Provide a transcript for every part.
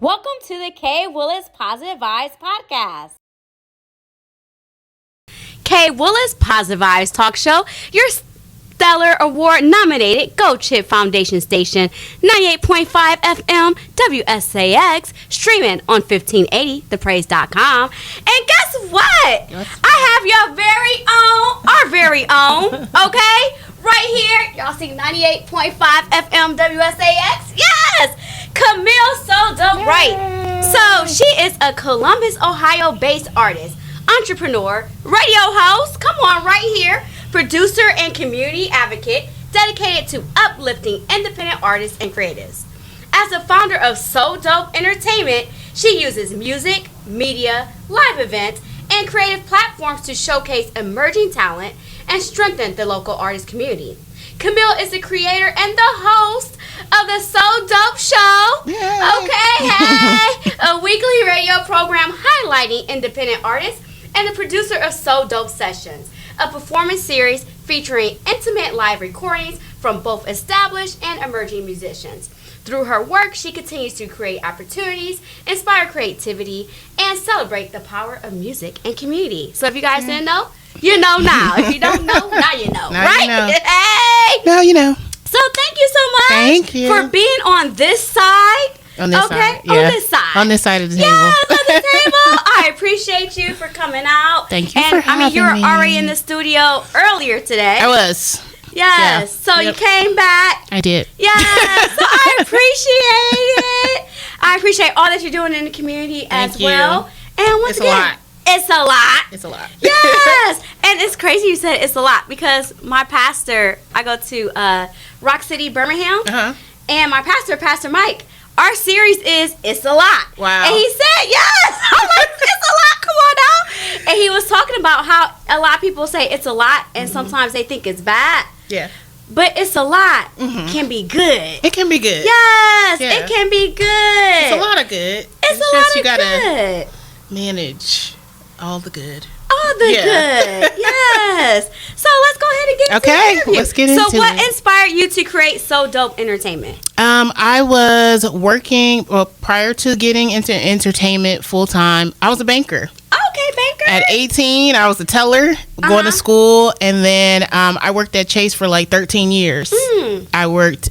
Welcome to the K. Willis Positive Vibes Podcast. K. Willis Positive Vibes Talk Show, your Stellar Award nominated Gold Chip Foundation station, 98.5 FM WSAX, streaming on 1580thepraise.com. And guess what? I have your very own, okay? Right here, y'all see 98.5 FM WSAX? Yes! Qamil So Dope Wright. So she is a Columbus, Ohio-based artist, entrepreneur, radio host, come on, right here, producer and community advocate dedicated to uplifting independent artists and creatives. As the founder of So Dope Entertainment, she uses music, media, live events, and creative platforms to showcase emerging talent and strengthen the local artist community. Qamil is the creator and the host of the So Dope Show. Yeah. Okay, hey, a weekly radio program highlighting independent artists, and the producer of So Dope Sessions, a performance series featuring intimate live recordings from both established and emerging musicians. Through her work, she continues to create opportunities, inspire creativity, and celebrate the power of music and community. So if you guys didn't know, you know now. If you don't know, now you know. Now right? You know. Hey! Now you know. So thank you so much thank you. For being on this side. On this side. Yeah. On this side. On this side of the table. Yes, on the table. I appreciate you for coming out. Thank you for having me. You were already in the studio earlier today. I was. Yes. Yeah. So you came back. I did. Yes. So I appreciate it. I appreciate all that you're doing in the community as well. And once again, it's a lot. It's a lot. Yes. And it's crazy you said it's a lot because my pastor, I go to Rock City, Birmingham. Uh-huh. And my pastor, Pastor Mike, our series is It's a Lot. Wow. And he said, yes. I'm like, it's a lot. Come on now. And he was talking about how a lot of people say it's a lot and sometimes they think it's bad. Yeah. But it's a lot can be good. It can be good. Yes. Yeah. It can be good. It's a lot of good. It's a lot of you gotta good. Manage all the good. All the good. Yes. So let's go ahead and get into the interview. Let's get into it. So what inspired you to create So Dope Entertainment? I was working, prior to getting into entertainment full time, I was a banker. Okay, banker. At 18, I was a teller, going to school, and then I worked at Chase for like 13 years. I worked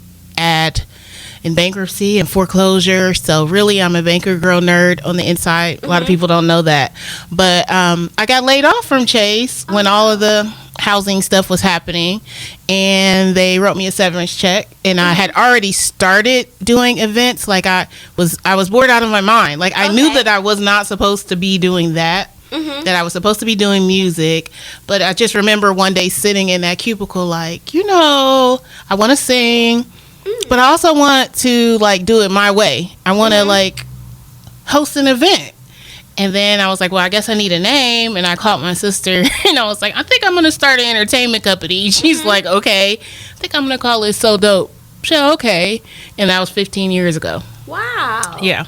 in bankruptcy and foreclosure, so really I'm a banker girl nerd on the inside. A lot of people don't know that, but I got laid off from Chase when all of the housing stuff was happening, and they wrote me a severance check, and I had already started doing events. Like I was bored out of my mind. Like I knew that I was not supposed to be doing that. That I was supposed to be doing music, but I just remember one day sitting in that cubicle like, I want to sing, but I also want to like do it my way. I want to like host an event. And then I was like, well, I guess I need a name. And I called my sister and I was like, I think I'm going to start an entertainment company. She's like, okay, I think I'm going to call it So Dope. She said, okay. And that was 15 years ago. Wow. Yeah.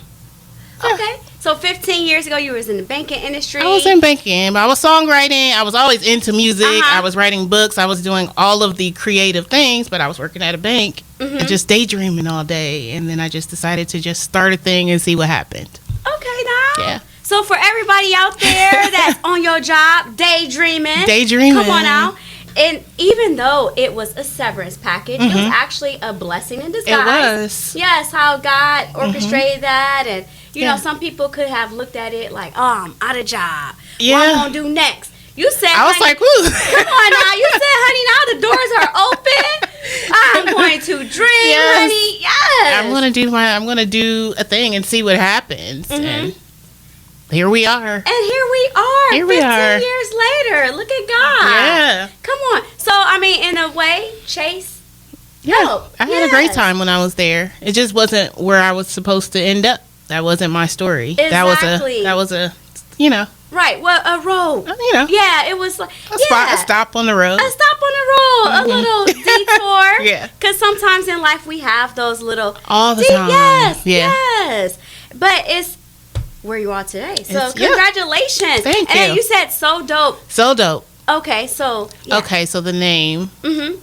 Okay. So 15 years ago, you was in the banking industry. I was in banking, but I was songwriting. I was always into music. I was writing books. I was doing all of the creative things, but I was working at a bank and just daydreaming all day. And then I just decided to just start a thing and see what happened. Okay, now. Yeah. So for everybody out there that's on your job, daydreaming. Come on now. And even though it was a severance package, it was actually a blessing in disguise. It was. Yes, how God orchestrated that. And, you know, some people could have looked at it like, oh, I'm out of job. Yeah. What I'm going to do next? You said, I was like, woo. Come on now. You said, honey, now the doors are open. I'm going to dream, honey. Yes. I'm going to do a thing and see what happens. And here we are. And here we are. Here we 15 are. years later. Look at God. Yeah. Come on. So, I mean, in a way, Chase. Yeah. I had a great time when I was there. It just wasn't where I was supposed to end up. That wasn't my story. Exactly. That was a, you know. Right. Well, a road. You know. Yeah, it was like a stop on the road. A stop on the road. A little detour. Yeah. Because sometimes in life we have those little. All the time. Yes. Yeah. Yes. But it's where you are today. So congratulations. Thank you. And you said So Dope. So Dope. Okay. So. Yeah. Okay. So the name.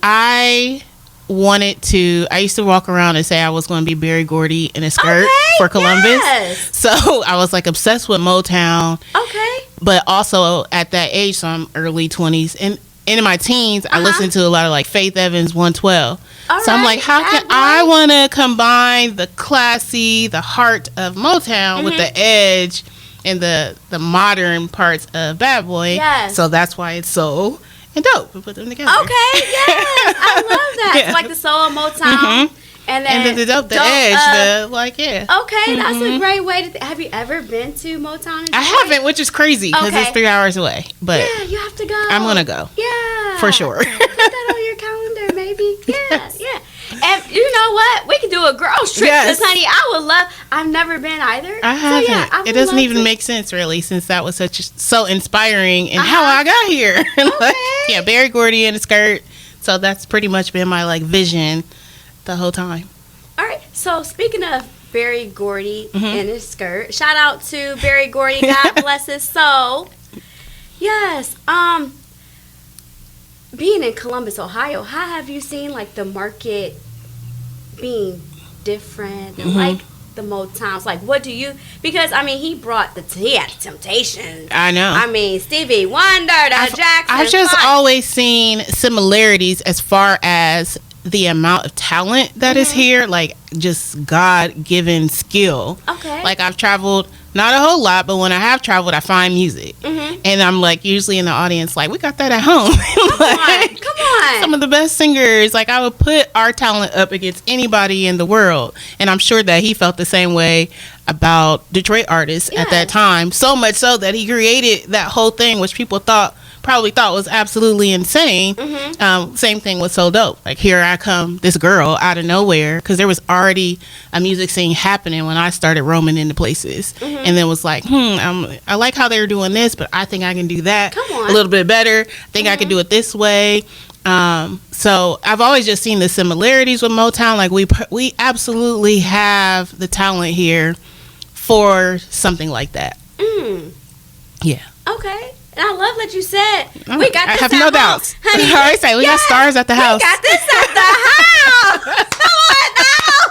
I I used to walk around and say I was going to be Berry Gordy in a skirt for Columbus. Yes. So I was like obsessed with Motown. Okay. But also at that age, so I'm early 20s. And in my teens, I listened to a lot of like Faith Evans 112. So I'm like, how can I want to combine the classy, the heart of Motown with the edge and the modern parts of Bad Boy? Yes. So that's why it's soul and dope. We put them together. Okay, yes. I love that. Yeah. It's like the soul of Motown. And then the dope, the edge, Okay, that's a great way to have you ever been to Motown? I haven't, which is crazy because it's 3 hours away. But yeah, you have to go. I'm going to go. Yeah. For sure. Put that on your calendar, maybe. Yeah, yeah. And you know what? We can do a girls trip. Because, honey, I would love. I've never been either. I haven't. So, yeah, it doesn't even make sense, really, since that was so inspiring and how I got here. Yeah, Berry Gordy in a skirt. So that's pretty much been my like vision the whole time. All right. So speaking of Berry Gordy in his skirt, shout out to Berry Gordy. God bless his soul. Yes. Being in Columbus, Ohio, how have you seen like the market being different and like the Motowns? Like, what do you? Because I mean, he had Temptations. I know. I mean, Stevie Wonder, Jackson. I've just always seen similarities as far as the amount of talent that is here, like just God-given skill. Okay. Like I've traveled, not a whole lot, but when I have traveled, I find music. And I'm like usually in the audience like, we got that at home. Come on. Some of the best singers, like I would put our talent up against anybody in the world. And I'm sure that he felt the same way about Detroit artists at that time. So much so that he created that whole thing, which people probably thought was absolutely insane. Same thing with So Dope. Like, here I come, this girl out of nowhere, because there was already a music scene happening when I started roaming into places. And then was like, I like how they were doing this, but I think I can do that a little bit better. I think I can do it this way. So I've always just seen the similarities with Motown. Like we absolutely have the talent here for something like that. Yeah. Okay. And I love that you said we got this. I have no doubts. Honey, I always say we got stars at the house. We got this at the house. Come on now.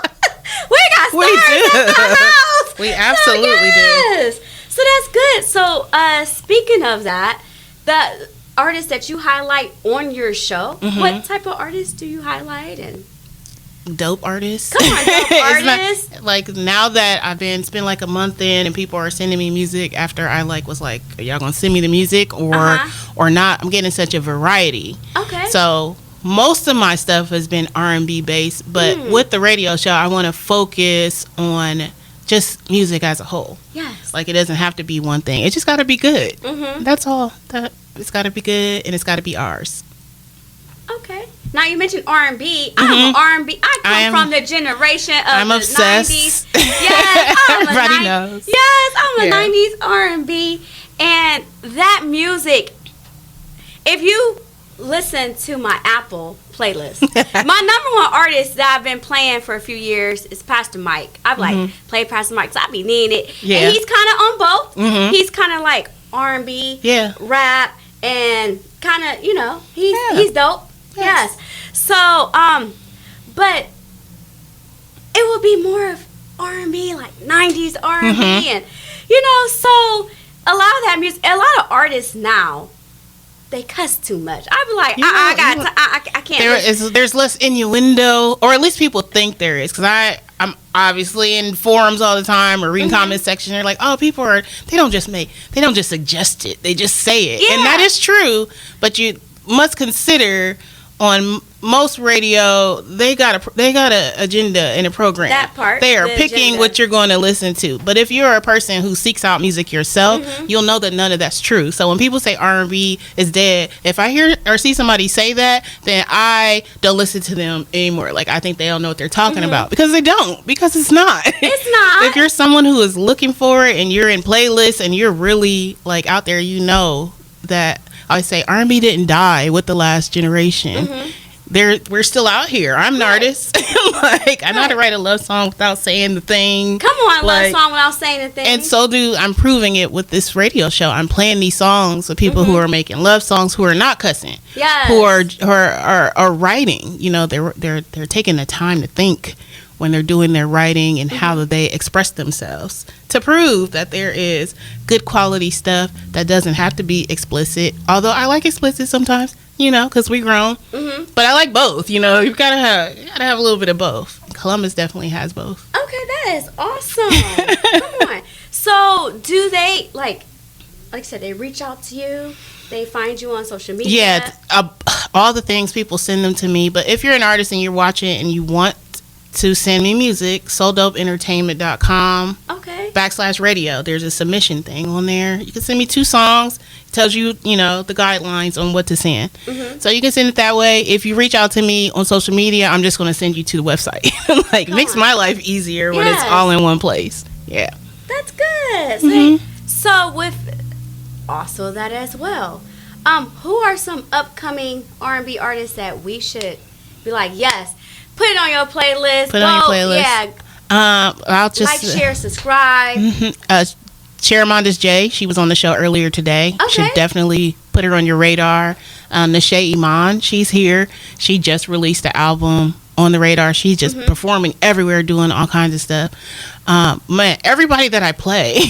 We got stars at the house. We absolutely do. So that's good. So speaking of that, the artists that you highlight on your show, what type of artists do you highlight? And dope artists. Come on, dope artists. Like now that it's been like a month in and people are sending me music after I was like, are y'all gonna send me the music or not? I'm getting such a variety. Okay. So most of my stuff has been R&B based, but with the radio show, I want to focus on just music as a whole. Yes. Like it doesn't have to be one thing. It just got to be good. That's all. It's got to be good and it's got to be ours. Okay. Now you mentioned R&B. I'm R&B. I come from the generation of the obsessed. 90s. Yes, everybody knows. Yes, I'm a 90s R&B, and that music. If you listen to my Apple playlist, my number one artist that I've been playing for a few years is Pastor Mike. I've like played Pastor Mike, so I be needing it. Yeah. And he's kind of on both. He's kind of like R&B, rap, and kind of he's dope. Yes. So, but it will be more of R&B, like 90s R&B, and so a lot of that music, a lot of artists now, they cuss too much. I be like, I can't. There's less innuendo, or at least people think there is, because I'm obviously in forums all the time or reading comment section. They're like, oh, people they don't just suggest it, they just say it, and that is true. But you must consider, on most radio, they got a agenda and a program. That part. They are picking agenda. What you're going to listen to. But if you're a person who seeks out music yourself, you'll know that none of that's true. So when people say R&B is dead, if I hear or see somebody say that, then I don't listen to them anymore. Like, I think they don't know what they're talking about, because they don't. Because it's not. It's not. If you're someone who is looking for it and you're in playlists and you're really like out there, that I say R&B didn't die with the last generation. we're still out here. I'm an artist. Like, I know how to write a love song without saying the thing. Come on, love song without saying the thing. And so I'm proving it with this radio show. I'm playing these songs with people who are making love songs, who are not cussing. Yes. Who are writing. You know, they're taking the time to think when they're doing their writing and how they express themselves, to prove that there is good quality stuff that doesn't have to be explicit. Although I like explicit sometimes, you know, because we grown. But I like both. You know, you gotta have a little bit of both. Columbus definitely has both. Okay, that is awesome. Come on. So do they like I said, they reach out to you? They find you on social media? Yeah, all the things, people send them to me. But if you're an artist and you're watching and you want to send me music, soldopeentertainment.com /radio. There's a submission thing on there. You can send me 2 songs. It tells you, the guidelines on what to send. So you can send it that way. If you reach out to me on social media, I'm just going to send you to the website. Makes my life easier when it's all in one place. Yeah. That's good. So with also that as well, who are some upcoming R&B artists that we should be like, yes, put it on your playlist. Yeah. I'll just share, subscribe. Charamonda's J. She was on the show earlier today. Okay. Should definitely put her on your radar. Nashay Iman, she's here. She just released the album on the radar. She's just performing everywhere, doing all kinds of stuff. Man, everybody that I play.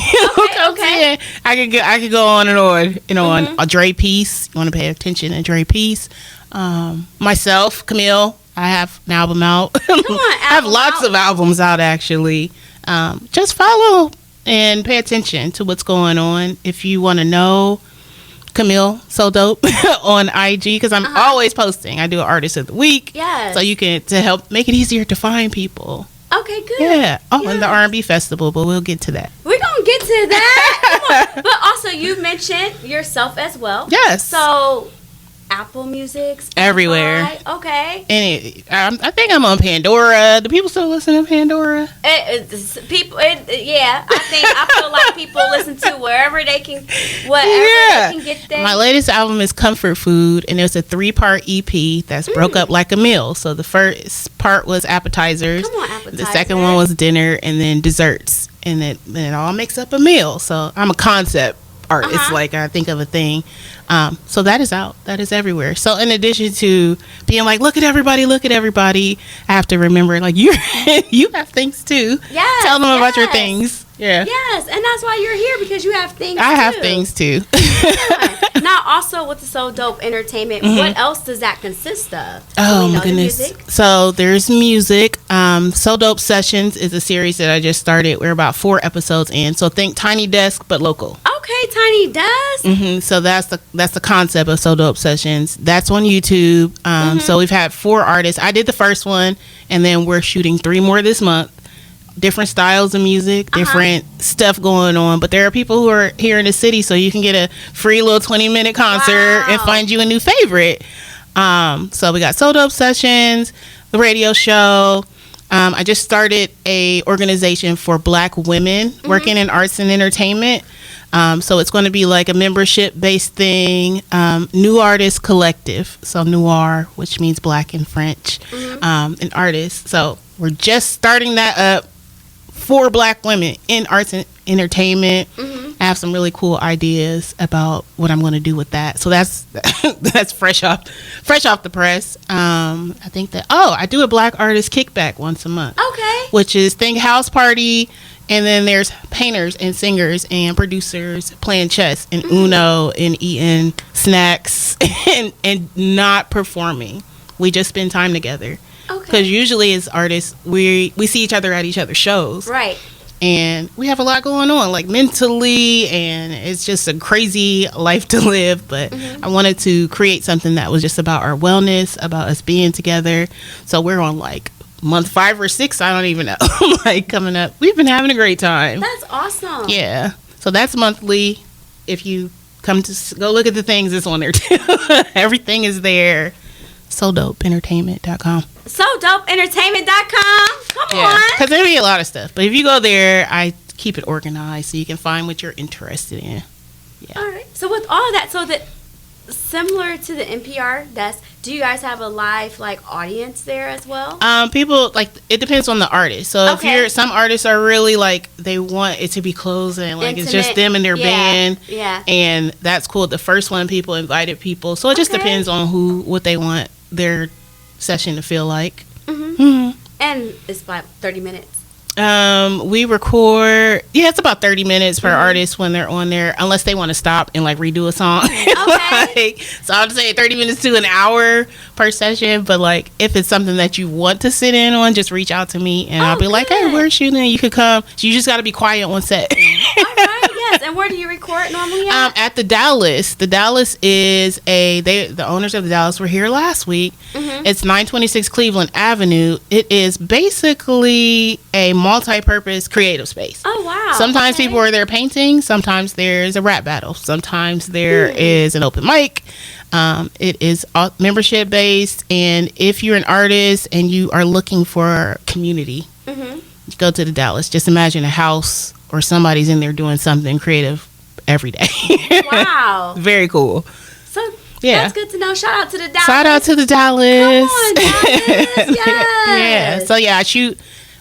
Okay. I could go on and on. On a Dre Peace. You want to pay attention to Dre Peace. Myself, Qamil. I have an album out. I have lots of albums out, actually. Just follow and pay attention to what's going on. If you want to know Qamil, so dope, on IG, because I'm always posting. I do an Artist of the Week. Yes. So you can, to help make it easier to find people. Okay, good. Yeah. And the R&B festival, but we'll get to that. We're going to get to that. But also, you mentioned yourself as well. Yes. So Apple Music, Spotify, everywhere. Okay. And I think I'm on Pandora. Do people still listen to Pandora? I feel like people listen to wherever they can, they can get there. My latest album is Comfort Food, and it's a 3-part EP that's broke up like a meal. So the first part was appetizers. Come on, appetizers. The second one was dinner, and then desserts, and it all makes up a meal. So I'm a concept artist, like I think of a thing. So that is out. That is everywhere. So in addition to being like, look at everybody, I have to remember, like, you have things too. Yes. Tell them about your things. Yeah. Yes, and that's why you're here, because you have things I have things too. Now, also with the So Dope Entertainment, what else does that consist of? Oh my goodness. So there's music. So Dope Sessions is a series that I just started. We're about 4 episodes in. So think Tiny Desk, but local. Okay, Tiny Desk. So that's the concept of So Dope Sessions. That's on YouTube. So we've had 4 artists. I did the first one, and then we're shooting 3 more this month. Different styles of music, different stuff going on. But there are people who are here in the city, so you can get a free little 20-minute concert and find you a new favorite. So we got So Dope Sessions, the radio show. I just started a organization for Black women working in arts and entertainment. So it's going to be like a membership-based thing. New Artist Collective. So noir, which means black in French, an artist. So we're just starting that up for Black women in arts and entertainment. I have some really cool ideas about what I'm going to do with that. So that's fresh off the press. I think that I do a Black artist kickback once a month. Okay. Which is think house party, and then there's painters and singers and producers playing chess and Uno and eating snacks and not performing. We just spend time together. Because usually as artists, we see each other at each other's shows. Right. And we have a lot going on, like mentally, and it's just a crazy life to live. But I wanted to create something that was just about our wellness, about us being together. So we're on like month 5 or 6, I don't even know, like coming up. We've been having a great time. That's awesome. Yeah. So that's monthly. If you come to go look at the things, it's on there too. Everything is there. SoDopeEntertainment.com. SoDopeEntertainment.com. Come on. Because there'll be a lot of stuff. But if you go there, I keep it organized so you can find what you're interested in. Yeah. All right. So with all that, so that similar to the NPR desk, Do you guys have a live like audience there as well? People like it depends on the artist. So Okay. if some artists are really like they want it to be close and like it's just Intimate. them and their band, Yeah. and that's cool. The first one, people invited people, so it just Okay. depends on what they want their session to feel like. And it's about 30 minutes. We record. Yeah, it's about 30 minutes per artist when they're on there, unless they want to stop and like redo a song. Okay. So I would say 30 minutes to an hour per session. But like, if it's something that you want to sit in on, just reach out to me and I'll be like, "Hey, good. we're shooting. You could come. You just got to be quiet on set." All right, yes. And where do you record normally at? At the Dallas. The Dallas is the owners of the Dallas were here last week. It's 926 Cleveland Avenue. It is basically a multi-purpose creative space. Oh, wow. Sometimes Okay. people are there painting. Sometimes there's a rap battle. Sometimes there is an open mic. It is membership based, and if you're an artist and you are looking for community, go to the Dallas. Just imagine a house or somebody's in there doing something creative every day. Wow. Very cool. So Yeah. that's good to know. Shout out to the Dallas. Shout out to the Dallas. Come on, Dallas. Yes. Yeah. So yeah,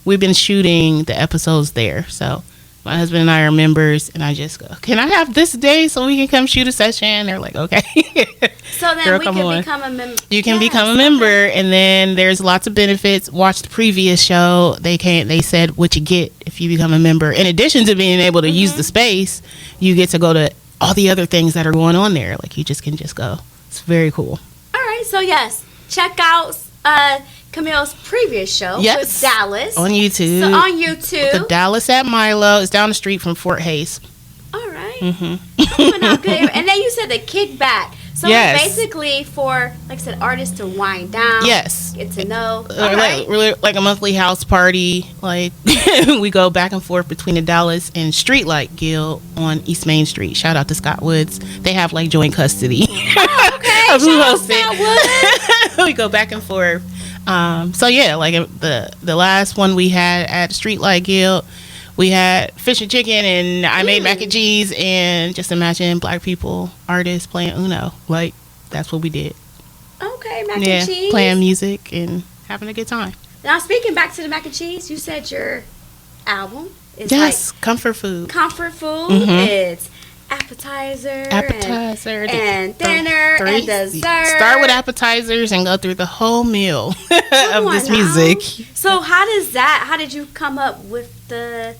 we've been shooting the episodes there. So my husband and I are members, and I just go, "Can I have this day so we can come shoot a session?" They're like, "Okay." So then Girl, we come can on. become a member. You can become a member, and then there's lots of benefits. Watch the previous show. They said what you get if you become a member. In addition to being able to use the space, you get to go to all the other things that are going on there. Like you just can just go. It's very cool. All right. So yes, check out Qamil's previous show Yes. with Dallas On YouTube. So on YouTube. The Dallas at Milo. It's down the street from Fort Hayes. All right. Coming out good. And then you said the kickback. So Yes. it's basically for, like I said, artists to wind down. Yes. Get to know. Or All right. really like a monthly house party. Like we go back and forth between the Dallas and Streetlight Guild on East Main Street. Shout out to Scott Woods. They have like joint custody. Okay. of who Shout out hosts it. Scott Woods. We go back and forth. So yeah, like the last one we had at Streetlight Guild, we had fish and chicken, and I made mac and cheese, and just imagine black people, artists playing Uno. Like that's what we did. Okay, mac and cheese. Playing music and having a good time. Now, speaking back to the mac and cheese, you said your album is Yes, comfort food. like comfort food. Mhm. It's appetizer and th- dinner and dessert. Start with appetizers and go through the whole meal Come of on this now. music. So how did you come up with the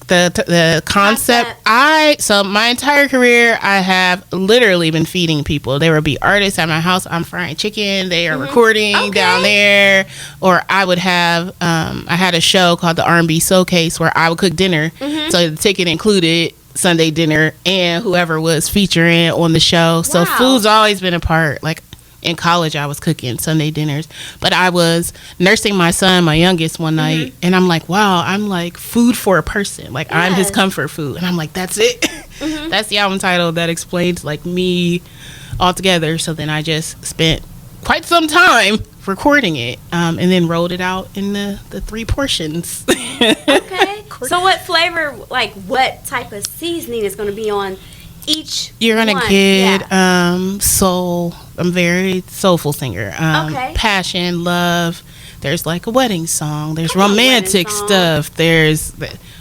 The concept. So my entire career, I have literally been feeding people. There would be artists at my house. I'm frying chicken. They are recording Okay. down there, or I would have. I had a show called the R&B Showcase where I would cook dinner. So the ticket included Sunday dinner and whoever was featuring on the show. So Wow. food's always been a part. Like in college, I was cooking Sunday dinners, but I was nursing my son, my youngest, one night, and I'm like, wow, I'm like food for a person. Like I'm his Yes. comfort food, and I'm like, that's it. That's the album title that explains like me altogether. So then I just spent quite some time recording it, and then rolled it out in the 3 portions. Okay. So what flavor, like what type of seasoning is going to be on each You're gonna one? get Yeah. soul. I'm very soulful singer. Okay. Passion, love. There's like a wedding song. There's Come on, romantic wedding song. stuff. There's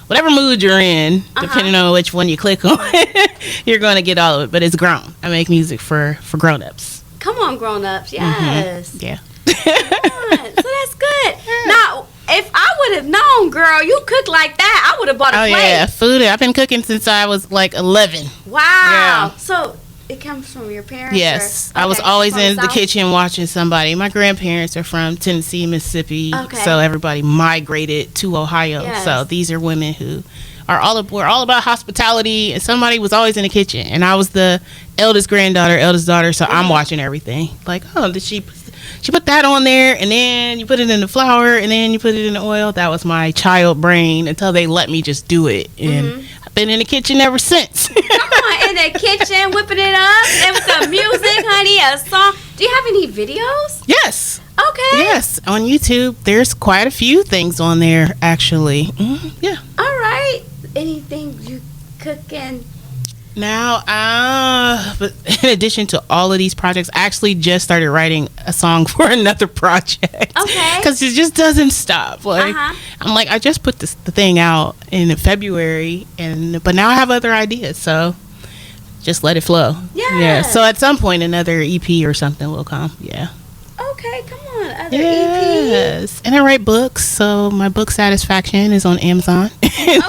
whatever mood you're in, depending on which one you click on. You're gonna get all of it. But it's grown. I make music for grown-ups. Come on, grown-ups. Yes. Yeah. Come on. So that's good. Now, if I would have known, girl, you cook like that, I would have bought a Oh plate. yeah, food. I've been cooking since I was like 11. Wow. Yeah. So it comes from your parents? Yes, or- I was okay, always from in the South? kitchen watching somebody. My grandparents are from Tennessee, Mississippi, Okay. so everybody migrated to Ohio. Yes. So these are women who are we're all about hospitality, and somebody was always in the kitchen, and I was the eldest granddaughter, eldest daughter, so I'm watching everything. Like, oh, did she put that on there, and then you put it in the flour, and then you put it in the oil. That was my child brain until they let me just do it, and I've been in the kitchen ever since. Come on, in the kitchen, whipping it up, and with the music, honey, a song. Do you have any videos? Yes. Okay. Yes, on YouTube, there's quite a few things on there, actually. Yeah. All right. Anything you cooking? Now, but in addition to all of these projects, I actually just started writing a song for another project. Okay. Because it just doesn't stop. Like, I'm like, I just put the thing out in February, but now I have other ideas, so just let it flow. Yeah. So at some point, another EP or something will come. Yeah. Okay, come on, other Yes. And I write books, so my book Satisfaction is on Amazon.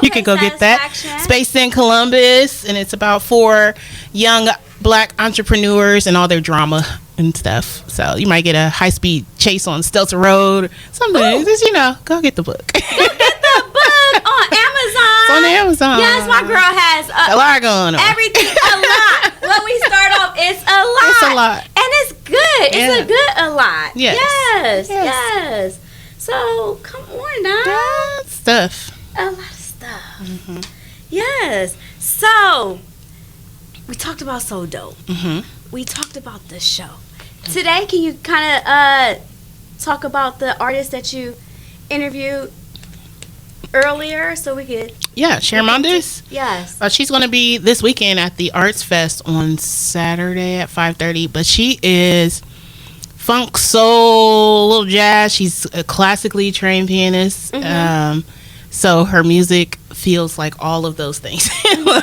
You can go get that. Spaced in Columbus, and it's about 4 young black entrepreneurs and all their drama and stuff. So you might get a high-speed chase on Stelter Road. Something, just, go get the book. Go get the book on Amazon. It's on Amazon. Yes, my girl has a lot going on. Everything, a lot. When we start off, it's a lot. It's a lot. And it's good. It's a good a lot. Yes. Yes. So, come on now. Yeah, stuff. A lot of stuff. Mm-hmm. Yes. So, we talked about So Dope. Mm-hmm. We talked about the show. Today, can you kind of talk about the artist that you interviewed earlier so we could... Yeah, Shermondes? Yes. She's going to be this weekend at the Arts Fest on Saturday at 5:30, but she is funk, soul, little jazz. She's a classically trained pianist. Mm-hmm. So her music feels like all of those things.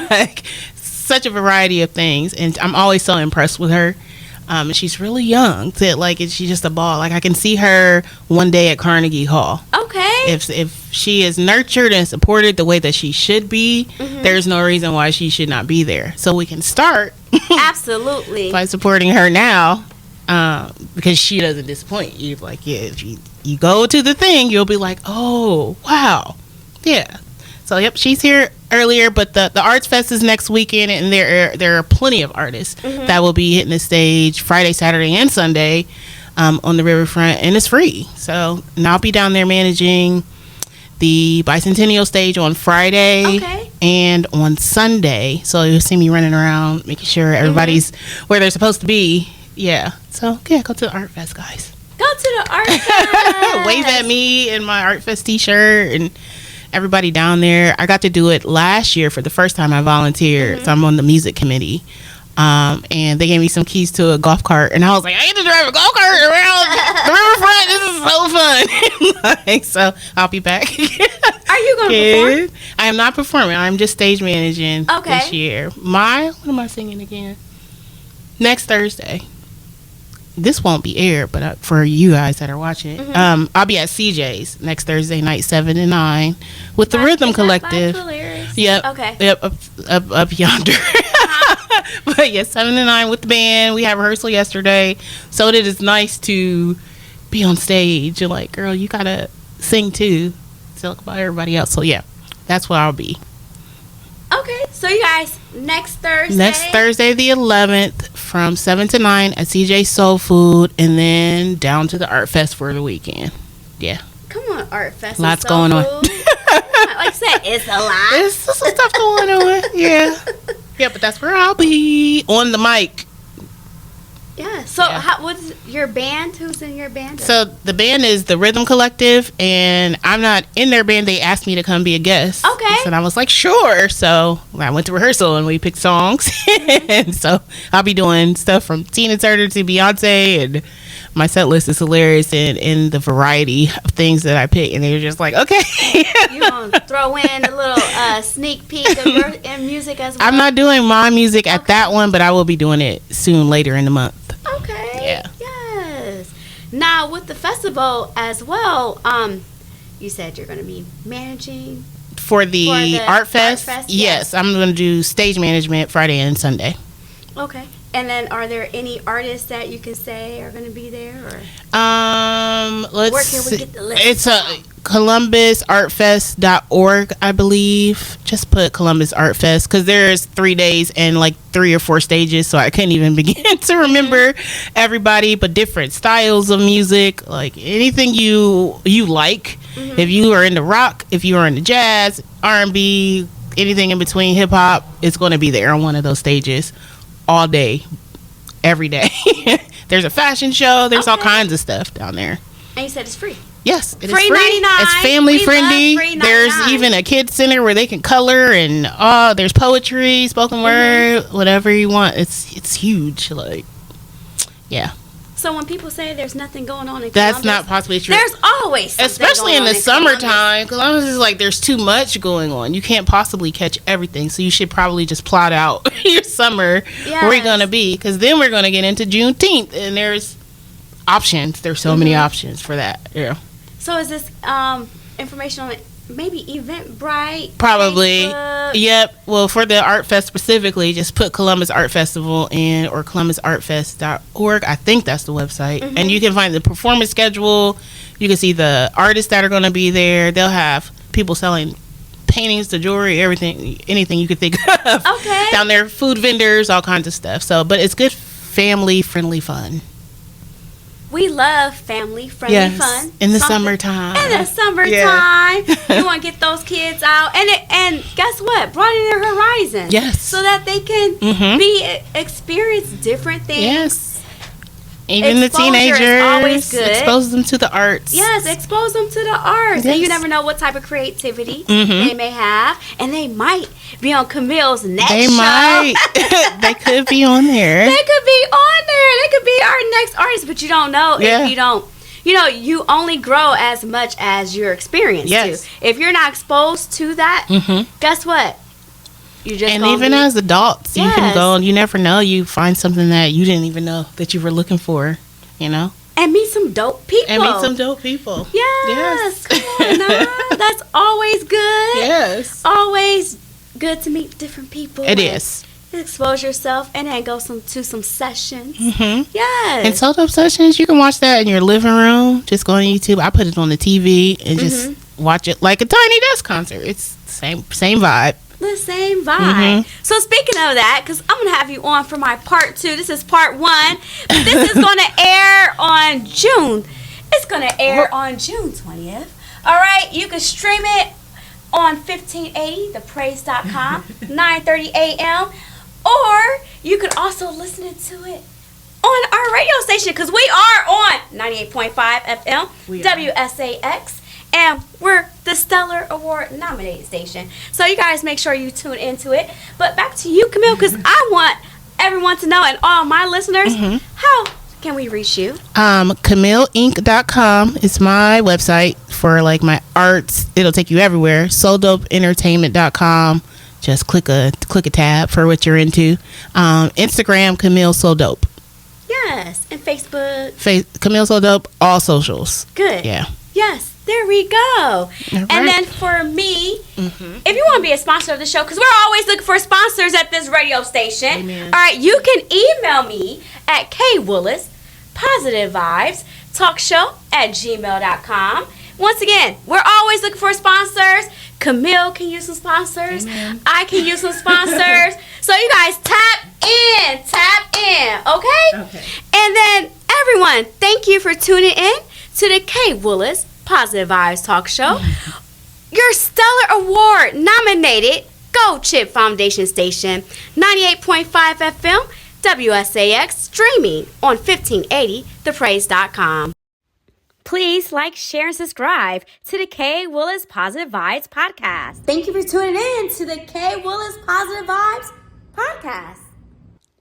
Like such a variety of things, and I'm always so impressed with her. She's really young. She's just a ball. Like I can see her one day at Carnegie Hall. Okay. If she is nurtured and supported the way that she should be, there's no reason why she should not be there. So we can start absolutely by supporting her now, because she doesn't disappoint you. Like, yeah, if you go to the thing, you'll be like, oh wow, yeah. So yep, she's here earlier, but the Arts Fest is next weekend, and there are plenty of artists that will be hitting the stage Friday, Saturday, and Sunday on the riverfront, and it's free. So and I'll be down there managing the Bicentennial stage on Friday and on Sunday. So you'll see me running around, making sure everybody's where they're supposed to be. Yeah. So yeah, go to the Art Fest, guys. Go to the Art Fest. Wave at me in my Art Fest t-shirt and everybody down there. I got to do it last year for the first time I volunteered. So I'm on the music committee. And they gave me some keys to a golf cart, and I was like, I get to drive a golf cart around the riverfront. This is so fun. So I'll be back. Are you going to perform? I am not performing. I'm just stage managing this year. What am I singing again? Next Thursday. This won't be aired, but for you guys that are watching, I'll be at CJ's next Thursday night, 7 to 9, with the Rhythm Collective. Yep. Okay. Yep. Up yonder. But yeah, 7 to 9 with the band. We had rehearsal yesterday, so it is nice to be on stage. You're like, girl, you gotta sing too. Talk about everybody else. So yeah, that's where I'll be. Okay, so you guys, next Thursday the 11th, from 7 to 9 at CJ Soul Food, and then down to the Art Fest for the weekend. Yeah. Come on, Art Fest. Lots going on. Like I said, it's a lot. There's some stuff going on. Yeah. Yeah, but that's where I'll be on the mic. Yeah. So, what's your band? Who's in your band? So the band is the Rhythm Collective, and I'm not in their band. They asked me to come be a guest. Okay. And I was like, sure. So I went to rehearsal and we picked songs, and so I'll be doing stuff from Tina Turner to Beyonce, and my set list is hilarious in the variety of things that I pick, and they're just like, okay. You gonna throw in a little sneak peek of your music as well? I'm not doing my music at that one, but I will be doing it soon later in the month. Okay. Yeah. Yes. Now with the festival as well, you said you're going to be managing for the Art Fest. Yes, I'm going to do stage management Friday and Sunday. Okay. And then, are there any artists that you can say are going to be there? Or where can we get the list? It's columbusartfest.org, I believe. Just put Columbus Art Fest, because there's 3 days and like 3 or 4 stages, so I couldn't even begin to remember everybody. But different styles of music, like anything you like. If you are into rock, if you are into jazz, R&B, anything in between, hip hop, it's going to be there on one of those stages. All day, every day. There's a fashion show. There's all kinds of stuff down there. And you said it's free. Yes, it is Free free. 99. It's family We friendly. love free There's 99. even a kids center where they can color and there's poetry, spoken word, whatever you want. It's huge. Like, yeah. So when people say there's nothing going on in That's Columbus, not possibly true. there's always something Especially going in on the Columbus. summertime. Columbus is like there's too much going on. You can't possibly catch everything. So you should probably just plot out your summer where you're going to be. Because then we're going to get into Juneteenth. And there's options. There's so many options for that. Yeah. So is this information on maybe Eventbrite? Probably. Facebook? Yep. Well, for the Art Fest specifically, just put Columbus Art Festival in or columbusartfest.org. I think that's the website. And you can find the performance schedule. You can see the artists that are going to be there. They'll have people selling paintings to jewelry, everything, anything you could think of. Okay. Down there, food vendors, all kinds of stuff. So, but it's good family-friendly fun. We love family-friendly fun. In the Something- summertime. In the summertime. You want to get those kids out. And guess what? Broaden their horizon. Yes. So that they can experience different things. Yes. Even the Exposure is teenagers, always good. expose them to the arts. Yes, expose them to the arts. And you Yes. never know what type of creativity they may have. And they might be on Qamil's next They show. might. They could be on there. They could be on there. They could be our next artist, but you don't know Yeah. if you don't. You know, you only grow as much as your experience Yes. to. If you're not exposed to that, guess what? You just And gonna even be- as adults, you can Yes. go and you never know. You find something that you didn't even know that you were looking for, you know? and meet some dope people. And meet some dope people. Yes. Come on now. That's always good. Yes. Always good to meet different people. It and is. Expose yourself and then go to some sessions. Mm-hmm. Yes. And Sold Up Sessions, you can watch that in your living room. Just go on YouTube. I put it on the TV and just watch it like a Tiny Desk concert. It's the same vibe. The same vibe. So speaking of that, because I'm going to have you on for my part 2. This is part 1. But this is going to air on June. It's going to air on June 20th. All right. You can stream it on 1580thepraise.com, 9:30 a.m. Or you could also listen to it on our radio station because we are on 98.5 FM, WSAX. And we're the Stellar Award nominated station. So you guys make sure you tune into it. But back to you, Qamil, because I want everyone to know, and all my listeners, how can we reach you? QamilInc.com is my website for like my arts. It'll take you everywhere. SoDopeEntertainment.com. Just click a tab for what you're into. Instagram, Qamil So Dope. Yes. And Facebook. Qamil So Dope, all socials. Good. Yeah. Yes. There we go. All And right. then for me, if you want to be a sponsor of the show, because we're always looking for sponsors at this radio station. Amen. All right, you can email me at kwillis, positive vibes, talkshow@gmail.com. Once again, we're always looking for sponsors. Qamil can use some sponsors. Amen. I can use some sponsors. So you guys tap in, okay? Okay. And then everyone, thank you for tuning in to the K. Willis Positive Vibes Talk Show. Your Stellar Award nominated Go Chip Foundation Station, 98.5 FM, WSAX, streaming on 1580thepraise.com. Please like, share, and subscribe to the K. Willis Positive Vibes podcast. Thank you for tuning in to the K. Willis Positive Vibes podcast.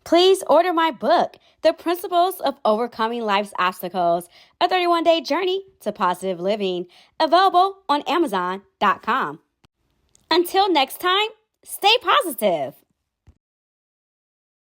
Please order my book, The Principles of Overcoming Life's Obstacles, a 31-day journey to positive living, available on Amazon.com. Until next time, stay positive.